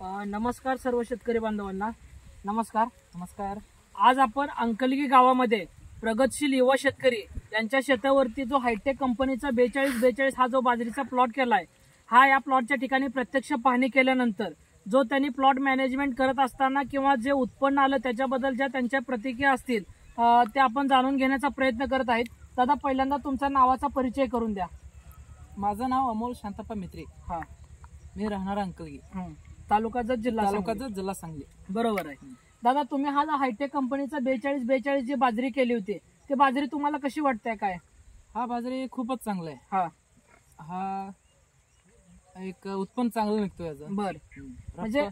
नमस्कार सर्व शेतकरी बांधवांना. नमस्कार. नमस्कार. आज आपण अंकलगी गावामध्ये प्रगतशील युवा शेतकरी यांच्या शेतावरती जो हायटेक कंपनीचा 4242 हा जो बाजरीचा प्लॉट केलाय, हा या प्लॉटच्या ठिकाणी प्रत्यक्ष पाहणी केल्यानंतर जो त्यांनी प्लॉट मॅनेजमेंट करत असताना किंवा जे उत्पन्न आलं त्याच्याबद्दल ज्या त्यांच्या प्रतिक्रिया असतील ते आपण जाणून घेण्याचा प्रयत्न करत आहेत. दादा, पहिल्यांदा तुमच्या नावाचा परिचय करून द्या. माझं नाव अमोल शांतप्पा मित्रे. हा, मी राहणार अंकलगी, तालुका जत, जिल्हा सांगली. बरोबर आहे. दादा, तुम्ही हा जो हायटेक कंपनीचा 4242 जी बाजरी केली होती, ती बाजरी तुम्हाला कशी वाटते? काय हा बाजरी खूपच चांगला आहे. हा एक उत्पन्न चांगलं निघतो याचं. बर, म्हणजे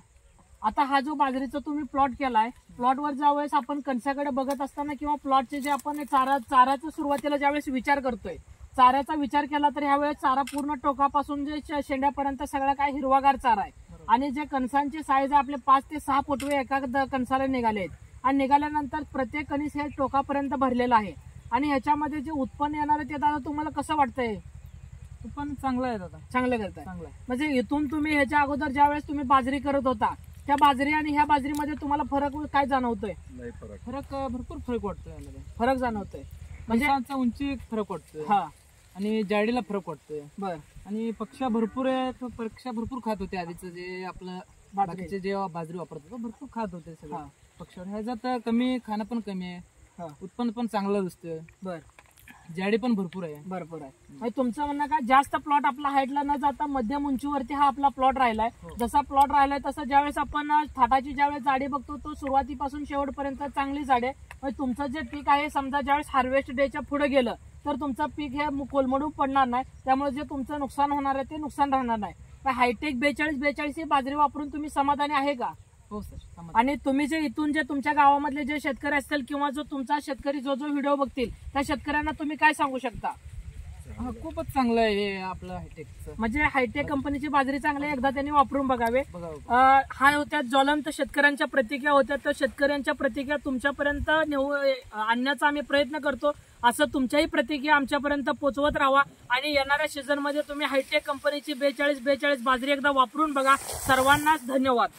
आता हा जो बाजरीचा तुम्ही प्लॉट केलाय, प्लॉटवर ज्यावेळेस आपण कणसाकडे बघत असताना किंवा प्लॉटचे जे आपण चाराचा सुरुवातीला ज्यावेळेस विचार करतोय, चाऱ्याचा विचार केला तर ह्यावेळेस चारा पूर्ण टोकापासून जे शेंड्यापर्यंत सगळा काय हिरवागार चारा आहे. आणि जे कणसांची साईज आपले 5 ते 6 फुटवे एका कणसाला निघाले आहेत. आणि निघाल्यानंतर प्रत्येक कणीस हे टोकापर्यंत भरलेलं आहे. आणि ह्याच्यामध्ये जे उत्पन्न येणार आहे ते दादा तुम्हाला कसं वाटतंय? उत्पन्न चांगलं आहे दादा. चांगलं करताय. चांगलं आहे. म्हणजे इथून तुम्ही ह्याच्या अगोदर ज्यावेळेस तुम्ही बाजरी करत होता, त्या बाजरी आणि ह्या बाजरीमध्ये तुम्हाला फरक काय जाणवतोय? फरक भरपूर फरक वाटतोय. फरक जाणवतोय म्हणजे उंची फरक वाटतोय. हा, आणि जाडीला फरक वाटतोय. बर. आणि पक्ष्या भरपूर आहेत. पक्ष्या भरपूर खात होते. आधीचं जे आपलं बाकीचे जे बाजरी वापरत होतो भरपूर खात होते सगळं पक्ष्यावर. ह्याच्यात कमी खाणं पण कमी आहे. उत्पन्न पण चांगलं दिसतोय. बर, जाडी पण भरपूर आहे. भरपूर आहे. म्हणजे तुमचं म्हणणं काय, जास्त प्लॉट आपला हाईटला न जाता मध्यम उंचीवरती हा आपला प्लॉट राहिलाय. जसा प्लॉट राहिलाय तसं ज्यावेळेस आपण थाटाची ज्यावेळेस जाडी बघतो तो सुरुवातीपासून शेवटपर्यंत चांगली जाडी आहे. म्हणजे तुमचं जे पीक आहे, समजा ज्यावेळेस हार्वेस्ट डेच्या पुढे गेलं तर तुमचं पीक हे कोलमडून पडणार नाही. त्यामुळे जे तुमचं नुकसान होणार आहे ते नुकसान राहणार नाही. हायटेक 4242 ही बाजरी वापरून तुम्ही समाधानी आहे का? हो सर. आणि तुम्ही जे इथून जे तुमच्या गावामधले जे शेतकरी असतील किंवा जो तुमचा शेतकरी जो व्हिडिओ बघतील त्या शेतकऱ्यांना तुम्ही काय सांगू शकता? खूपच चांगलं आहे हे आपलं हायटेकचं. म्हणजे हायटेक कंपनीची बाजरी चांगली, एकदा त्यांनी वापरून बघावे. हा होत्या ज्वलंत शेतकऱ्यांच्या प्रतिक्रिया होत्या. तर शेतकऱ्यांच्या प्रतिक्रिया तुमच्यापर्यंत आणण्याचा आम्ही प्रयत्न करतो. असं तुमच्याही प्रतिक्रिया आमच्यापर्यंत पोहोचवत राहा. आणि येणाऱ्या सीझन मध्ये तुम्ही हायटेक कंपनीची 4242 बाजरी एकदा वापरून बघा. सर्वांनाच धन्यवाद.